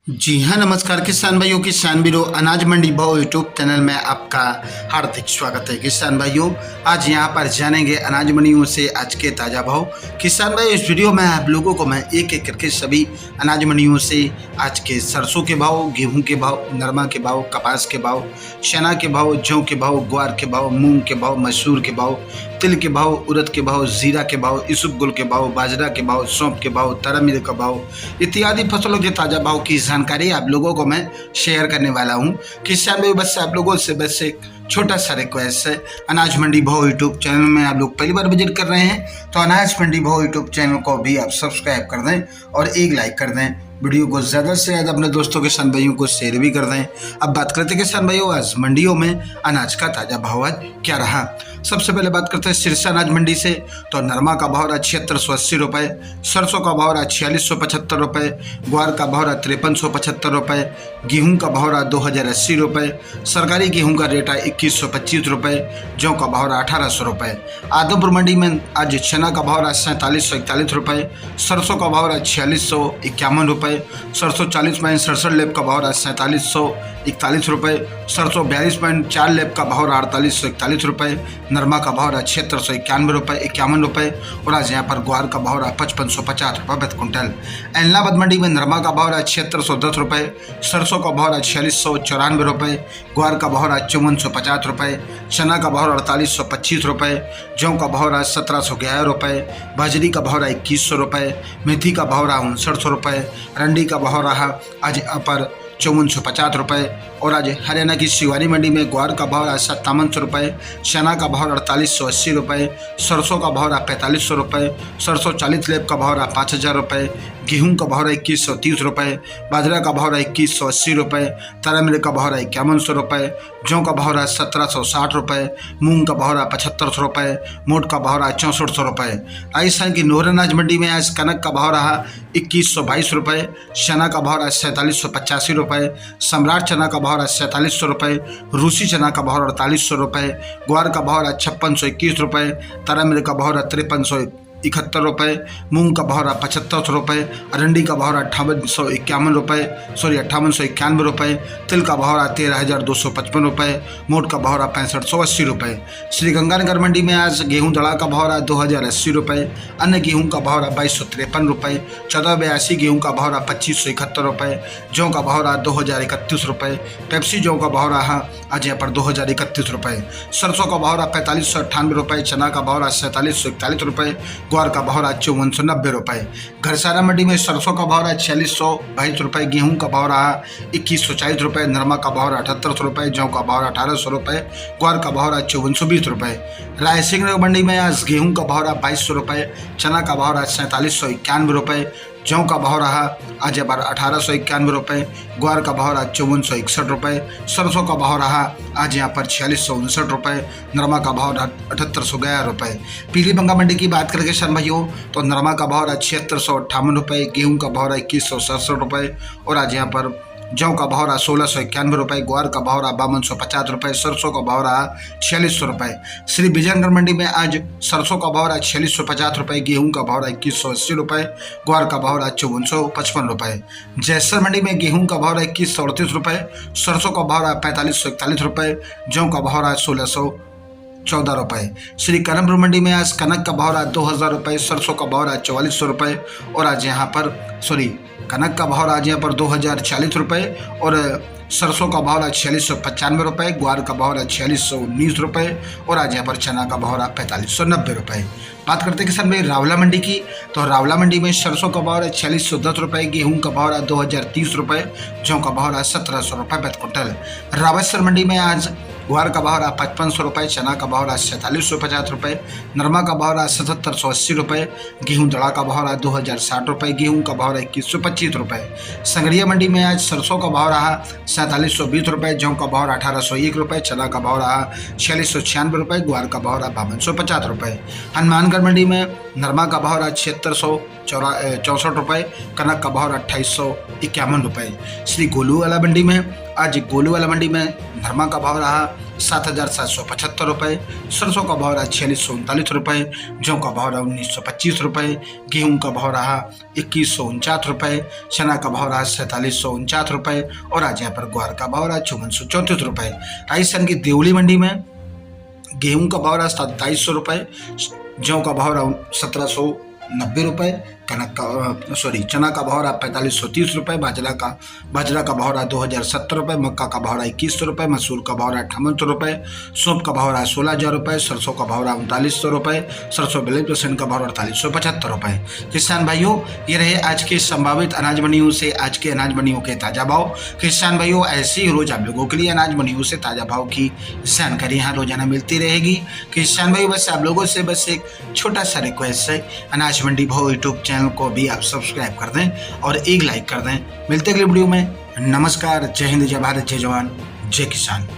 जी हाँ, नमस्कार किसान भाइयों, किसान बीरो अनाज मंडी भाव यूट्यूब चैनल में आपका हार्दिक स्वागत है। किसान भाइयों, आज यहाँ पर जानेंगे अनाज मंडियों से आज के ताज़ा भाव। किसान भाई, इस वीडियो में आप लोगों को मैं एक एक करके सभी अनाज मंडियों से आज के सरसों के भाव, गेहूं के भाव, नरमा के भाव, कपास के भाव, चना के भाव, जौ के भाव, ग्वार के भाव, मूंग के भाव, मसूर के भाव, तिल के भाव, उड़द के भाव, जीरा के भाव, इसबगुल के भाव, बाजरा के भाव, सौंफ के भाव, तरमिल का भाव इत्यादि फसलों के ताज़ा भाव की जानकारी आप लोगों को मैं शेयर करने वाला हूं। किसान भाई, बस आप लोगों से बस एक छोटा सा रिक्वेस्ट है, अनाज मंडी भाव यूट्यूब चैनल में आप लोग पहली बार विजिट कर रहे हैं तो अनाज मंडी भाव यूट्यूब चैनल को भी आप सब्सक्राइब कर दें और एक लाइक कर दें। वीडियो को ज़्यादा से ज़्यादा अपने दोस्तों किसान भाइयों को शेयर भी कर दें। अब बात करते हैं किसान भाइयों, आज मंडियों में अनाज का ताज़ा भाव आज क्या रहा। सबसे पहले बात करते हैं सिरसा अनाज मंडी से। तो नरमा का भाव रहा 7680 रुपये, सरसों का भाव रहा 4675 रुपये, ग्वार का भाव रहा 5375 रुपये, गेहूं का भाव रहा 2080 रुपये, सरकारी गेहूं का रेट है 2125 रुपये, जौ का भाव रहा 1800 रुपये। आदमपुर मंडी में आज चना का भाव रहा 4741 रुपये, सरसों का भाव रहा 4651 रुपये, सरसों 40.67 लेब का भाव रहा 4741 रुपये, सरसों 42.4 लेब का भाव रहा 4841 रुपये, नरमा का भाव रहा 7691 रुपये 51 रुपये, और आज यहाँ पर ग्वार का भाव रहा 5550 रुपये प्रति क्विंटल। एलनाबाद मंडी में नरमा का भाव रहा 7610 रुपये, सरसों का भाव रहा 4694 रुपये, ग्वार का भाव रहा 5450 रुपये, चना का भाव रहा 4825 रुपये, जौ का भाव रहा 1711 रुपये, बाजरी का भाव रहा 2100 रुपये, मेथी का भाव रहा 5900 रुपये, रंडी का भाव रहा आज यहाँ पर 5450 रुपये, और आज हरियाणा की शिवारी मंडी में ग्वार का भाव रहा 5700 रुपये, चना का भाव 4880 रुपये, सरसों का भाव रहा 4500 रुपये, सरसों 40 लेब का भाव रहा 5000 रुपये, गेहूं का भाव रहा 2130 रुपये, बाजरा का भाव रहा 2180 रुपये, तरमिल का भाव रहा 5100 रुपये, जौ का भाव रहा 1760 रुपये, मूंग का भाव रहा 7500 रुपये, मोट का भाव रहा 6400 रुपये। राजस्थान की नूर अनाज मंडी में आज कनक का भाव रहा 2122 रुपये, चना का भाव रहा 4785 रुपये, सम्राट चना का भाव रहा 4700 रुपये, रूसी चना का भाव 4800 रुपये, ग्वार का भाव रहा 5621 रुपये, तरमिल का भाव रहा 5371 रुपये, मूंग का भाव रहा 7500 रुपये, अरंडी का भाव रहा 5891 रुपये, तिल का भाव रहा 13255 रुपये, मोट का भाव रहा 6580 रुपये। श्री गंगानगर मंडी में आज गेहूं दड़ा का भाव रहा 2080 रुपये, अन्य गेहूं का भाव रहा 2253 रुपये, 1482 गेहूं का भाव रहा 2571 रुपये, जौ का भाव रहा 2031 रुपये, पेप्सी जौ का भाव रहा आज यहाँ पर 2031 रुपये, सरसों का भाव रहा 4598 रुपये, चना का भाव रहा 4741 रुपये, ग्वार का भाव रहा 5490 रुपये। घरसारा मंडी में सरसों का भाव रहा 4622 रुपये, गेहूं का भाव रहा 2140 रुपये, नरमा का भाव रहा 7800 रुपये, जौ का भाव रहा 1800 रुपये, ग्वार का भाव रहा 5420 रुपये। रायसिंह मंडी में आज गेहूं का भाव रहा 2200 रुपये, चना का भाव रहा 4791 रुपये, जौ का भाव रहा आज बार 1891 रुपये, ग्वार का भाव रहा 5461 रुपये, सरसों का भाव रहा आज यहाँ पर 4659 रुपये, नरमा का भाव रहा 7811 रुपये। पीलीबंगा मंडी की बात करें किसान भाइयों, तो नरमा का भाव रहा 7658 रुपये, गेहूं का भाव रहा 2167 रुपये, और आज यहाँ पर जौ का भाव रहा 1691 रुपये, ग्वार का भाव रहा 5250 रुपये, सरसों का भाव रहा 4600 रुपये। श्री विजयनगर मंडी में आज सरसों का भाव रहा 4650 रुपये, गेहूं का भाव रहा 2180 रुपये, ग्वार का भाव रहा 5455 रुपये। जैसर मंडी में गेहूं का भाव रहा 2138 रुपये, सरसों का भाव रहा 4541 रुपये, जौ का भाव रहा 1614 रुपये। श्री कनकपुर मंडी में आज कनक का भाव रहा 2000 रुपये, सरसों का भाव रहा 4400 रुपये, और आज यहाँ पर कनक का भाव आज यहाँ पर 2040 रुपये, और सरसों का भाव रहा 4695 रुपये, ग्वार का भाव रहा 4619 रुपये, और आज यहाँ पर चना का भाव रहा 4590 रुपये। बात करते हैं किसान भाई रावला मंडी की, तो रावला मंडी में सरसों का भाव रहा 4610 रुपये, गेहूं का भाव रहा 2030 रुपये, जौ का भाव रहा 1700 रुपये प्रति क्विंटल। रावतसर मंडी में आज ग्वार का भाव रहा 5500 रुपये, चना का भाव रहा 4750 रुपये, नरमा का भाव रहा 7780 रुपये, गेहूं दड़ा का भाव रहा 2060 रुपये, गेहूं का भाव रहा 2125 रुपये। संगरिया मंडी में आज सरसों का भाव रहा 4720 रुपये, जौ का भाव रहा 1801 रुपये, चना का भाव रहा 4696 रुपये, ग्वार का भाव रहा 5250 रुपये। हनुमानगढ़ मंडी में नरमा का भाव रहा 7664 रुपये, कनक का भाव रहा 2851 रुपये। श्री गोलू वाला मंडी में आज गोलूवाला मंडी में धर्मा का भाव रहा 7,775 रुपये, सरसों का भाव रहा 4639 रुपये, जौ का भाव रहा 1925 रुपये, गेहूं का भाव रहा 2149 रुपये, चना का भाव रहा 4749 रुपये और आज यहाँ पर ग्वार का भाव रहा 5434 रुपये। राजस्थान की देवली मंडी में गेहूं का भाव रहा 2700 रुपये, जौ का भाव रहा 1790 रुपये, चना का भाव रहा 4530 रुपये, बाजरा का भाव रहा 2070 रुपये, मक्का का भाव रहा 2100 रुपये, मसूर का भाव रहा 5800 रुपये, सौंफ का भाव रहा 16,000 रुपये, सरसों का भाव रहा 3900 रुपये, सरसों 42% का भाव 4875 रुपये। किसान भाइयों, ये रहे आज के संभावित अनाज मंडियों से आज के अनाज मंडियों के ताज़ा भाव। किसान भाइयों, ऐसे ही रोज आप लोगों के लिए अनाज मंडियों से ताज़ा भाव की जानकारी यहाँ रोजाना मिलती रहेगी। किसान भाइयों, बस आप लोगों से बस एक छोटा सा रिक्वेस्ट है, अनाज मंडी भाव यूट्यूब चैनल को भी आप सब्सक्राइब कर दें और एक लाइक कर दें। मिलते अगले वीडियो में। नमस्कार, जय हिंद, जय भारत, जय जवान, जय किसान।